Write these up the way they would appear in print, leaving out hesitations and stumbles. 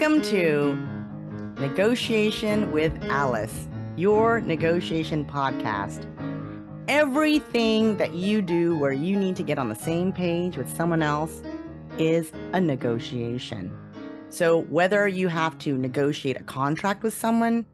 Welcome to Negotiation with Alice, your negotiation podcast. Everything that you do where you need to get on the same page with someone else is a negotiation. So whether you have to negotiate a contract with someone,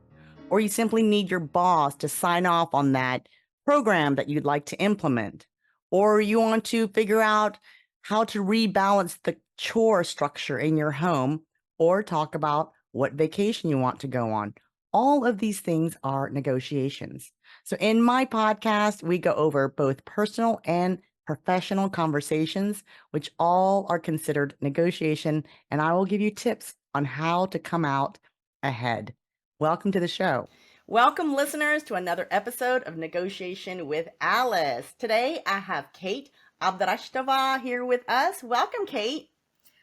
or you simply need your boss to sign off on that program that you'd like to implement, or you want to figure out how to rebalance the chore structure in your home, or talk about what vacation you want to go on. All of these things are negotiations. So in my podcast, we go over both personal and professional conversations, which all are considered negotiation, and I will give you tips on how to come out ahead. Welcome to the show. Welcome, listeners, to another episode of Negotiation with Alice. Today, I have Kate Abdrashtova here with us. Welcome, Kate.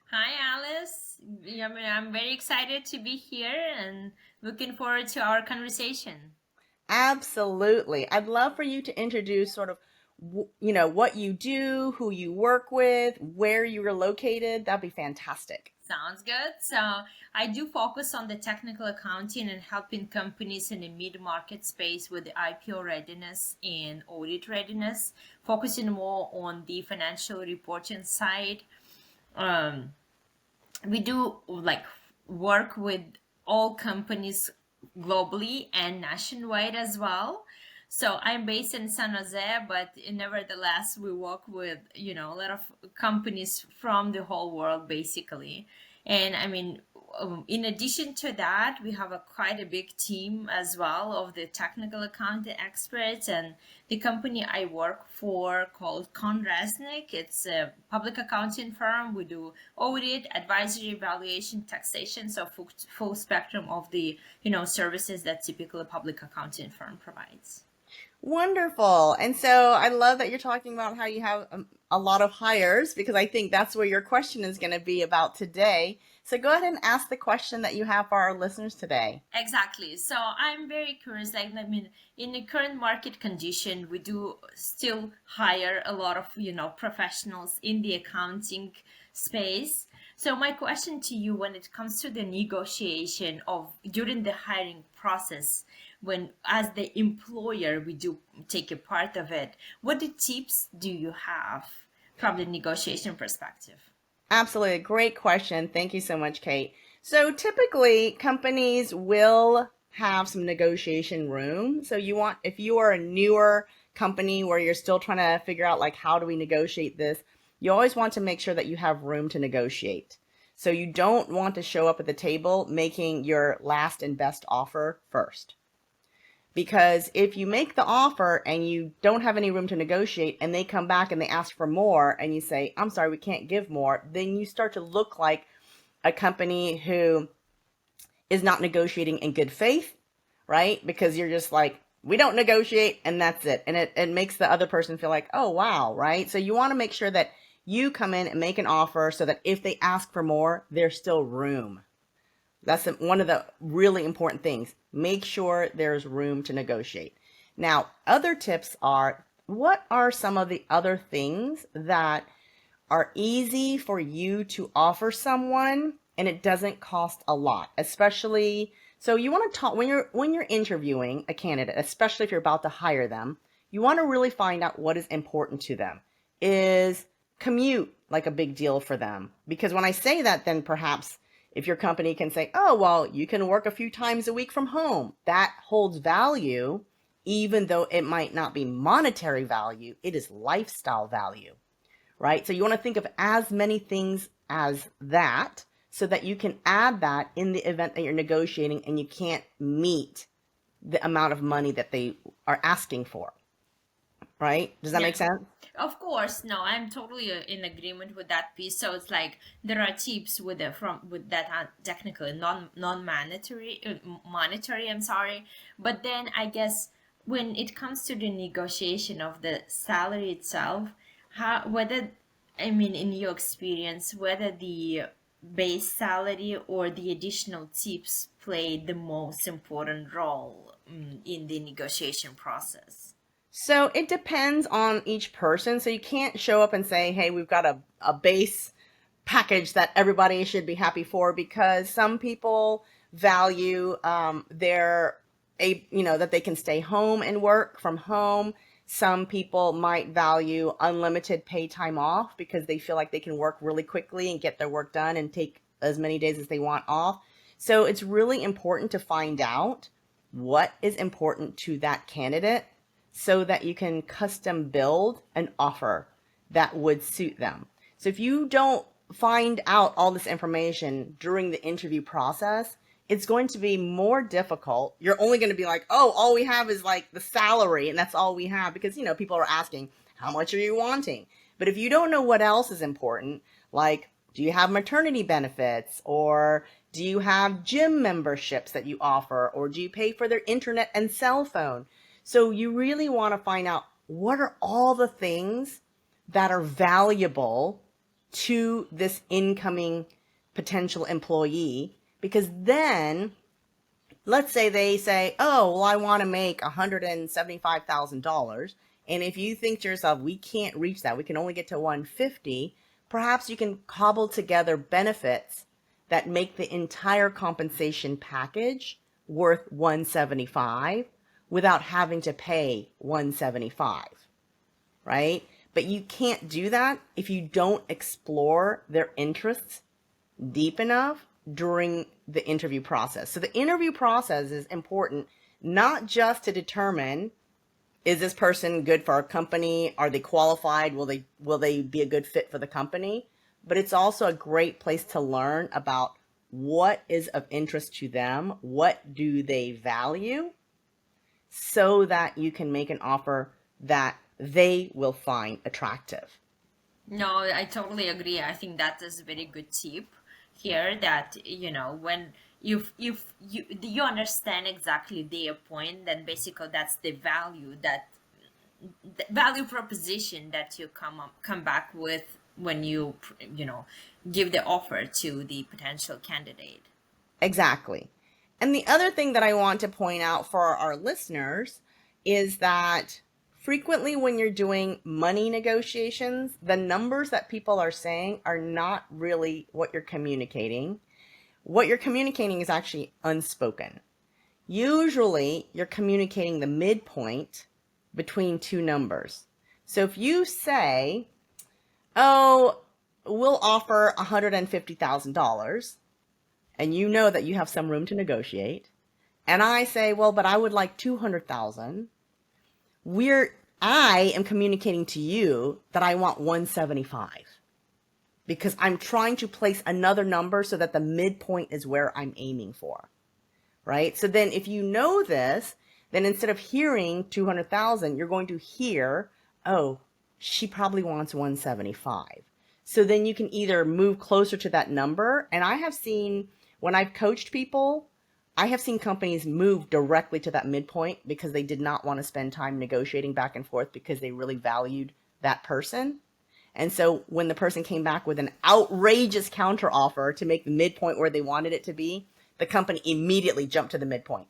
Hi, Alice. I'm very excited to be here and looking forward to our conversation. Absolutely. I'd love for you to introduce sort of, what you do, who you work with, where you are located. That'd be fantastic. Sounds good. So I do focus on the technical accounting and helping companies in the mid-market space with the IPO readiness and audit readiness, focusing more on the financial reporting side. We do work with all companies globally and nationwide as well. So I'm based in San Jose, but nevertheless, we work with, a lot of companies from the whole world, basically. And in addition to that, we have quite a big team as well of the technical accounting experts. And the company I work for called CohnReznick, it's a public accounting firm. We do audit, advisory, evaluation, taxation, so full spectrum of the services that typically a public accounting firm provides. Wonderful. And so I love that you're talking about how you have a lot of hires, because I think that's where your question is going to be about today. So go ahead and ask the question that you have for our listeners today. Exactly. So I'm very curious, in the current market condition, we do still hire a lot of, professionals in the accounting space. So my question to you, when it comes to the negotiation of during the hiring process, when as the employer we do take a part of it, what tips do you have from the negotiation perspective? Absolutely. Great question. Thank you so much, Kate. So typically companies will have some negotiation room. So if you are a newer company where you're still trying to figure out how do we negotiate this, you always want to make sure that you have room to negotiate. So you don't want to show up at the table making your last and best offer first. Because if you make the offer and you don't have any room to negotiate and they come back and they ask for more and you say, I'm sorry, we can't give more, then you start to look like a company who is not negotiating in good faith, right? Because you're just like, we don't negotiate and that's it. And it makes the other person feel like, oh, wow, right? So you want to make sure that you come in and make an offer so that if they ask for more, there's still room. That's one of the really important things. Make sure there's room to negotiate. Now, other tips are, what are some of the other things that are easy for you to offer someone and it doesn't cost a lot? Especially, so you want to talk when you're interviewing a candidate, especially if you're about to hire them, you want to really find out what is important to them. Is commute like a big deal for them? Because when I say that, then perhaps if your company can say, oh, well, you can work a few times a week from home, that holds value, even though it might not be monetary value, it is lifestyle value, right? So you want to think of as many things as that so that you can add that in the event that you're negotiating and you can't meet the amount of money that they are asking for. Right? Does that make sense? Of course, no, I'm totally in agreement with that piece. So it's like there are tips with that technically non-monetary, monetary. I'm sorry, but then I guess when it comes to the negotiation of the salary itself, in your experience, whether the base salary or the additional tips play the most important role in the negotiation process. So it depends on each person. So you can't show up and say, hey, we've got a base package that everybody should be happy for, because some people value that they can stay home and work from home. Some people might value unlimited pay time off because they feel like they can work really quickly and get their work done and take as many days as they want off. So it's really important to find out what is important to that candidate so that you can custom build an offer that would suit them. So if you don't find out all this information during the interview process, it's going to be more difficult. You're only going to be like, oh, all we have is like the salary and that's all we have, because, people are asking, how much are you wanting? But if you don't know what else is important, like, do you have maternity benefits, or do you have gym memberships that you offer, or do you pay for their internet and cell phone? So you really want to find out what are all the things that are valuable to this incoming potential employee, because then let's say they say, oh, well, I want to make $175,000. And if you think to yourself, we can't reach that, we can only get to 150, perhaps you can cobble together benefits that make the entire compensation package worth 175 without having to pay 175, right? But you can't do that if you don't explore their interests deep enough during the interview process. So the interview process is important, not just to determine, is this person good for our company? Are they qualified? Will they be a good fit for the company? But it's also a great place to learn about what is of interest to them, what do they value, so that you can make an offer that they will find attractive. No, I totally agree. I think that is a very good tip here, that when you understand exactly their point, then basically that's the value, that the value proposition that you come back with when you give the offer to the potential candidate. Exactly. And the other thing that I want to point out for our listeners is that frequently when you're doing money negotiations, the numbers that people are saying are not really what you're communicating. What you're communicating is actually unspoken. Usually you're communicating the midpoint between two numbers. So if you say, oh, we'll offer $150,000, and you know that you have some room to negotiate, and I say, well, but I would like 200,000, I am communicating to you that I want 175, because I'm trying to place another number so that the midpoint is where I'm aiming for, right? So then if you know this, then instead of hearing 200,000, you're going to hear, oh, she probably wants 175. So then you can either move closer to that number. And I have seen, when I've coached people, I have seen companies move directly to that midpoint because they did not want to spend time negotiating back and forth, because they really valued that person. And so when the person came back with an outrageous counteroffer to make the midpoint where they wanted it to be, the company immediately jumped to the midpoint.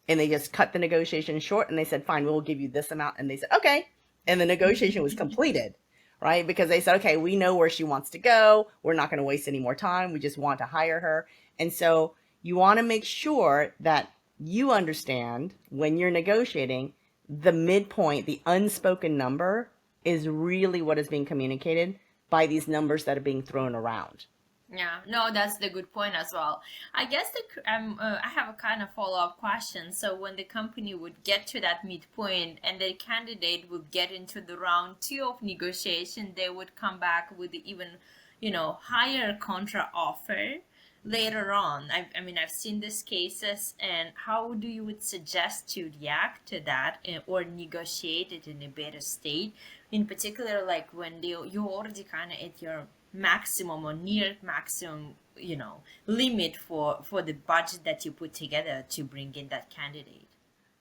And they just cut the negotiation short, and they said, fine, we'll give you this amount. And they said, okay. And the negotiation was completed, right? Because they said, okay, we know where she wants to go. We're not going to waste any more time. We just want to hire her. And so you want to make sure that you understand when you're negotiating, the midpoint, the unspoken number, is really what is being communicated by these numbers that are being thrown around. Yeah, no, that's the good point as well. I guess I have a kind of follow-up question. So when the company would get to that midpoint and the candidate would get into the round 2 of negotiation, they would come back with even, higher contra offer later on. I mean, I've seen these cases. And how do you would suggest to react to that, or negotiate it in a better state? In particular, like when you already kind of at your maximum or near maximum limit for the budget that you put together to bring in that candidate.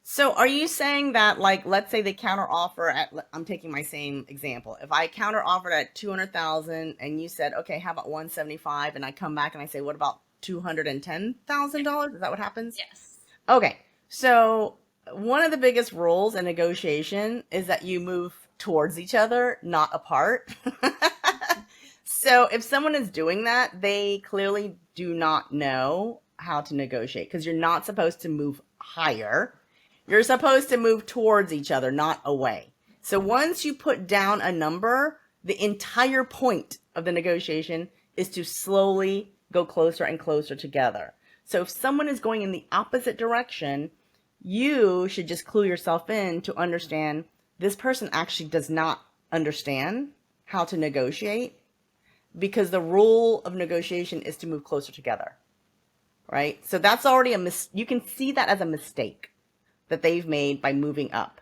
So are you saying that, like, let's say they counter offer at, I'm taking my same example, if I counter offered at 200,000 and you said, okay, how about 175, and I come back and I say, what about $210,000? Is that what happens? Yes. Okay, so one of the biggest rules in negotiation is that you move towards each other, not apart. So if someone is doing that, they clearly do not know how to negotiate because you're not supposed to move higher. You're supposed to move towards each other, not away. So once you put down a number, the entire point of the negotiation is to slowly go closer and closer together. So if someone is going in the opposite direction, you should just clue yourself in to understand this person actually does not understand how to negotiate, because the rule of negotiation is to move closer together, right? So that's already you can see that as a mistake that they've made by moving up.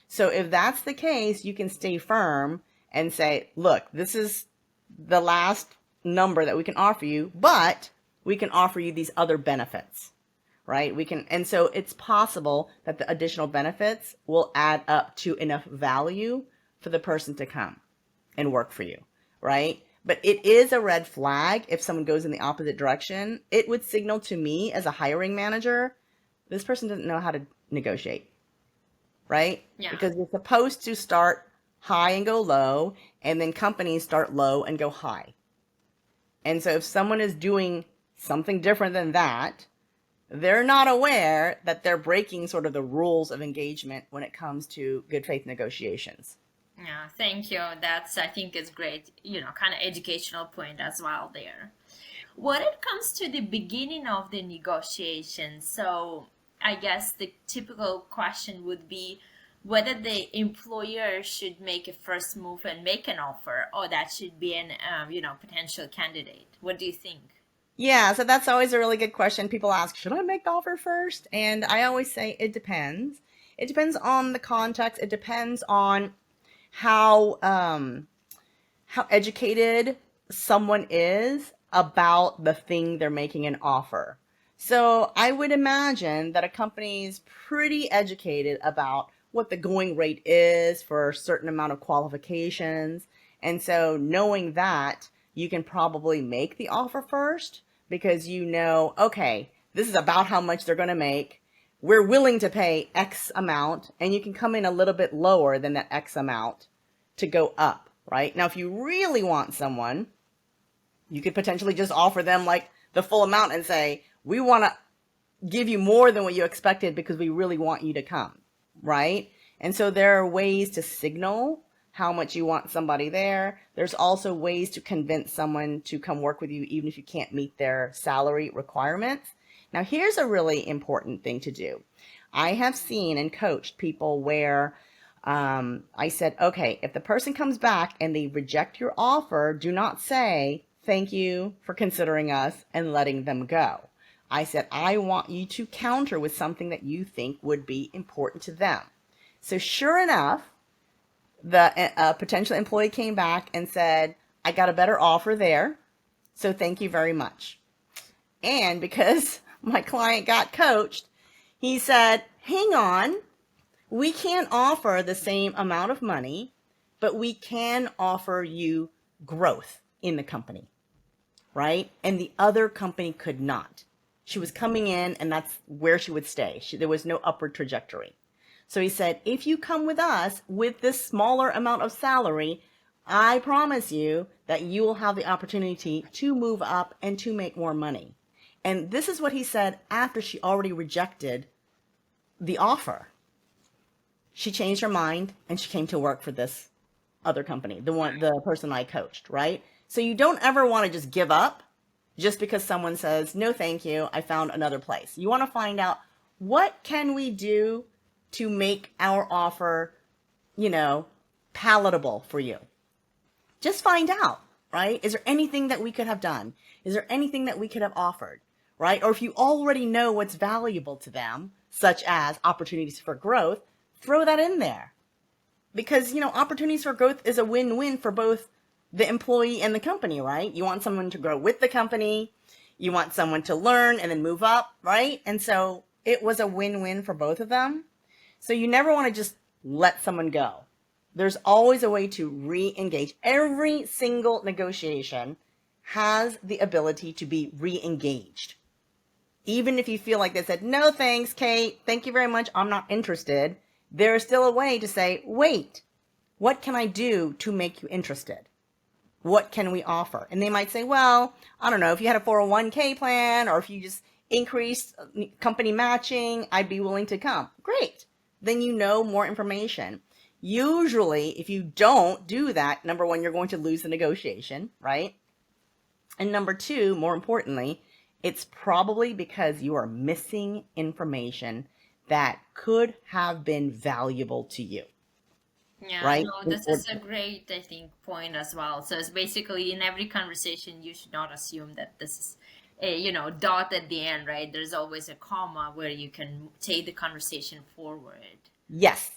So if that's the case, you can stay firm and say, look, this is the last number that we can offer you, but we can offer you these other benefits, right? And so it's possible that the additional benefits will add up to enough value for the person to come and work for you, right? But it is a red flag if someone goes in the opposite direction. It would signal to me as a hiring manager, this person doesn't know how to negotiate, right? Yeah. Because you're supposed to start high and go low, and then companies start low and go high. And so if someone is doing something different than that, they're not aware that they're breaking sort of the rules of engagement when it comes to good faith negotiations. Yeah, thank you. That's, I think, is great, kind of educational point as well there. When it comes to the beginning of the negotiation, so I guess the typical question would be whether the employer should make a first move and make an offer, or that should be an, potential candidate. What do you think? Yeah, so that's always a really good question. People ask, should I make the offer first? And I always say it depends. It depends on the context. It depends on how educated someone is about the thing they're making an offer. So I would imagine that a company is pretty educated about what the going rate is for a certain amount of qualifications. And so knowing that, you can probably make the offer first because you know, okay, this is about how much they're going to make. We're willing to pay X amount, and you can come in a little bit lower than that X amount to go up, right? Now, if you really want someone, you could potentially just offer them like the full amount and say, we want to give you more than what you expected because we really want you to come, right? And so there are ways to signal how much you want somebody there. There's also ways to convince someone to come work with you even if you can't meet their salary requirements. Now, here's a really important thing to do. I have seen and coached people where I said, okay, if the person comes back and they reject your offer, do not say, thank you for considering us and letting them go. I said, I want you to counter with something that you think would be important to them. So sure enough, the potential employee came back and said, I got a better offer there, so thank you very much. And because my client got coached, he said, hang on, we can't offer the same amount of money, but we can offer you growth in the company, right? And the other company could not. She was coming in and that's where she would stay. There was no upward trajectory. So he said, if you come with us with this smaller amount of salary, I promise you that you will have the opportunity to move up and to make more money. And this is what he said after she already rejected the offer. She changed her mind and she came to work for this other company, the person I coached, right? So you don't ever want to just give up just because someone says, no, thank you, I found another place. You want to find out, what can we do to make our offer, palatable for you? Just find out, right? Is there anything that we could have done? Is there anything that we could have offered, right? Or if you already know what's valuable to them, such as opportunities for growth, throw that in there. Because, opportunities for growth is a win-win for both the employee and the company, right? You want someone to grow with the company. You want someone to learn and then move up, right? And so it was a win-win for both of them. So you never want to just let someone go. There's always a way to re-engage. Every single negotiation has the ability to be re-engaged. Even if you feel like they said, no thanks, Kate, thank you very much, I'm not interested, there is still a way to say, wait, what can I do to make you interested? What can we offer? And they might say, well, I don't know, if you had a 401k plan or if you just increased company matching, I'd be willing to come. Great. Then you know more information. Usually, if you don't do that, number one, you're going to lose the negotiation, right? And number two, more importantly, it's probably because you are missing information that could have been valuable to you, Yeah, right? no, this is a great, I think, point as well. So it's basically in every conversation, you should not assume that this is a, dot at the end, right? There's always a comma where you can take the conversation forward. Yes.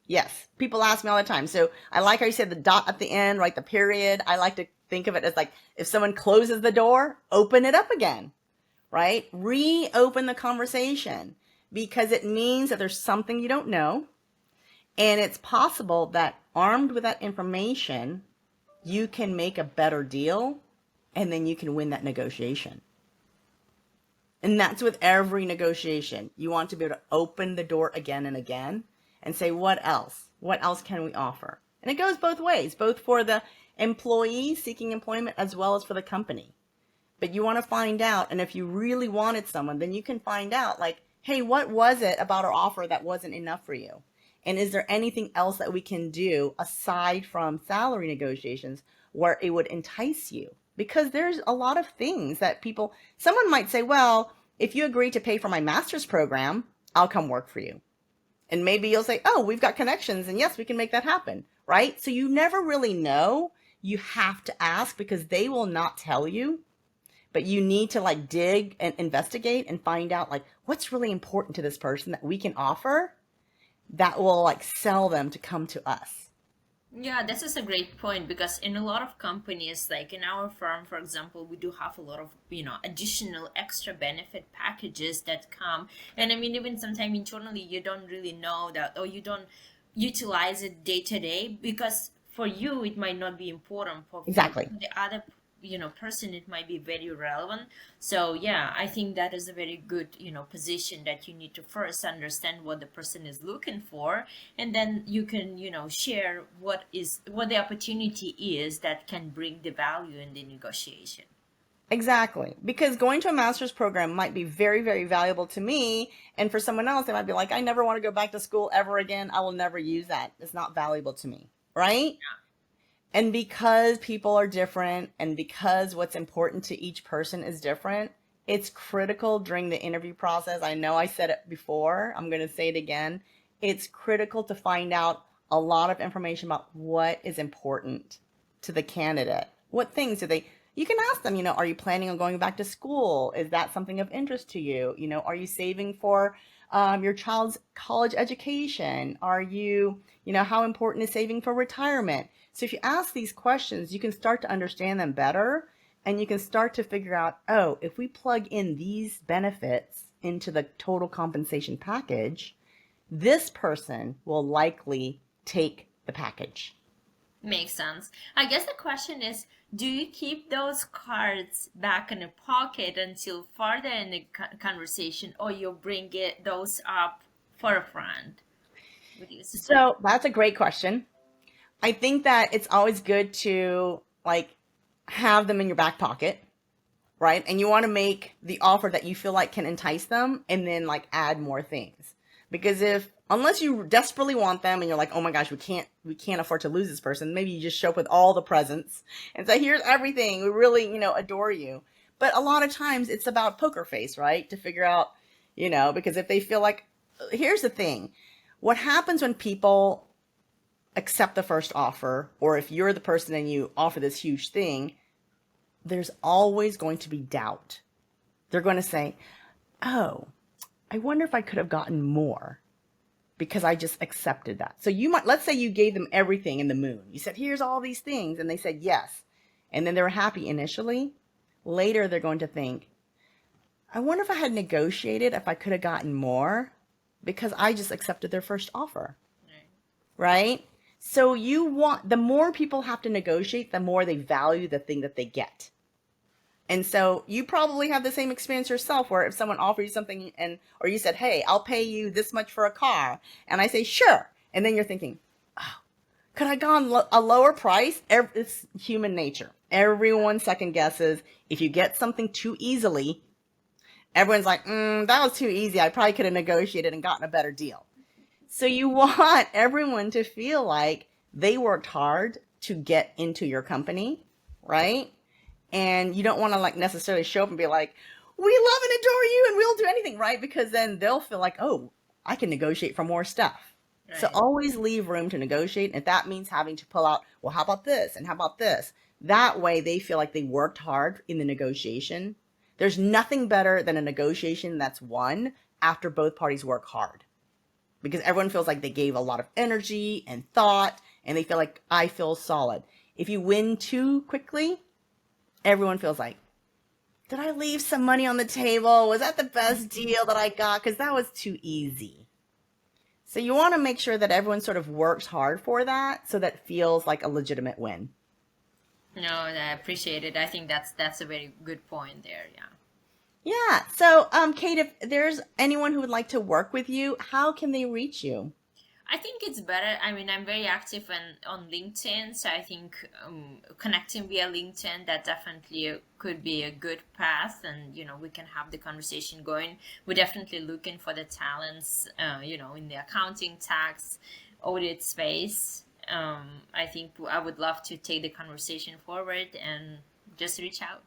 Yes. People ask me all the time. So I like how you said the dot at the end, right? The period. I like to think of it as like if someone closes the door, open it up again, right? Reopen the conversation because it means that there's something you don't know. And it's possible that armed with that information, you can make a better deal and then you can win that negotiation. And that's with every negotiation. You want to be able to open the door again and again and say, what else? What else can we offer? And it goes both ways, both for the employee seeking employment as well as for the company. But you want to find out, and if you really wanted someone, then you can find out like, hey, what was it about our offer that wasn't enough for you? And is there anything else that we can do aside from salary negotiations where it would entice you? Because there's a lot of things that someone might say, well, if you agree to pay for my master's program, I'll come work for you. And maybe you'll say, oh, we've got connections and yes, we can make that happen, right? So you never really know. You have to ask because they will not tell you, but you need to like dig and investigate and find out like what's really important to this person that we can offer that will like sell them to come to us. Yeah, this is a great point because in a lot of companies, like in our firm, for example, we do have a lot of, additional extra benefit packages that come. And I mean, even sometimes internally, you don't really know that, or you don't utilize it day to day because for you, it might not be important. For Exactly. the other person, it might be very relevant. So yeah, I think that is a very good position that you need to first understand what the person is looking for, and then you can share what the opportunity is that can bring the value in the negotiation. Exactly. Because going to a master's program might be very, very valuable to me. And for someone else, they might be like, I never want to go back to school ever again. I will never use that. It's not valuable to me. Right? And because people are different and because what's important to each person is different, it's critical during the interview process. I know I said it before. I'm going to say it again. It's critical to find out a lot of information about what is important to the candidate. What things you can ask them, are you planning on going back to school? Is that something of interest to you? Are you saving for your child's college education? Are you, how important is saving for retirement? So if you ask these questions, you can start to understand them better and you can start to figure out, oh, if we plug in these benefits into the total compensation package, this person will likely take the package. Makes sense. I guess the question is, do you keep those cards back in a pocket until further in the conversation, or you bring those up forefront? So that's a great question. I think that it's always good to like have them in your back pocket, right? And you want to make the offer that you feel like can entice them and then like add more things. Because unless you desperately want them and you're like, oh my gosh, we can't afford to lose this person, maybe you just show up with all the presents and say, here's everything. We really, adore you. But a lot of times it's about poker face, right? To figure out, because if they feel like, here's the thing, what happens when people accept the first offer, or if you're the person and you offer this huge thing, there's always going to be doubt. They're going to say, oh, I wonder if I could have gotten more because I just accepted that. So let's say you gave them everything in the moon. You said, here's all these things. And they said, yes. And then they were happy initially. Later, they're going to think, I wonder if I had negotiated if I could have gotten more because I just accepted their first offer. Right? So the more people have to negotiate, the more they value the thing that they get. And so you probably have the same experience yourself where if someone offers you something or you said, hey, I'll pay you this much for a car. And I say, sure. And then you're thinking, oh, Could I go on a lower price? It's human nature. Everyone second guesses. If you get something too easily, everyone's like, that was too easy. I probably could have negotiated and gotten a better deal. So you want everyone to feel like they worked hard to get into your company, right? And you don't want to like necessarily show up and be like, we love and adore you and we'll do anything, right? Because then they'll feel like, oh, I can negotiate for more stuff. Right. So always leave room to negotiate. If that means having to pull out, well, how about this? And how about this? That way they feel like they worked hard in the negotiation. There's nothing better than a negotiation that's won after both parties work hard. Because everyone feels like they gave a lot of energy and thought, and they feel like, I feel solid. If you win too quickly, everyone feels like, did I leave some money on the table? Was that the best deal that I got? Because that was too easy. So you want to make sure that everyone sort of works hard for that so that feels like a legitimate win. No, I appreciate it. I think that's a very good point there, yeah. Yeah. So, Kate, if there's anyone who would like to work with you, how can they reach you? I think it's better. I mean, I'm very active on LinkedIn, so I think connecting via LinkedIn, that definitely could be a good path, and we can have the conversation going. We're definitely looking for the talents, in the accounting, tax, audit space. I think I would love to take the conversation forward and just reach out.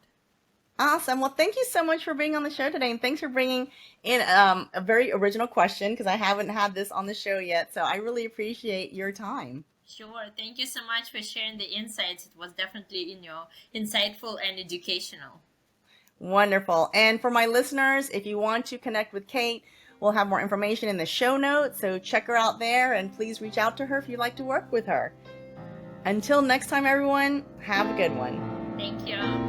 Awesome. Well, thank you so much for being on the show today. And thanks for bringing in a very original question, because I haven't had this on the show yet. So I really appreciate your time. Sure. Thank you so much for sharing the insights. It was definitely, insightful and educational. Wonderful. And for my listeners, if you want to connect with Kate, we'll have more information in the show notes. So check her out there and please reach out to her if you'd like to work with her. Until next time, everyone, have a good one. Thank you.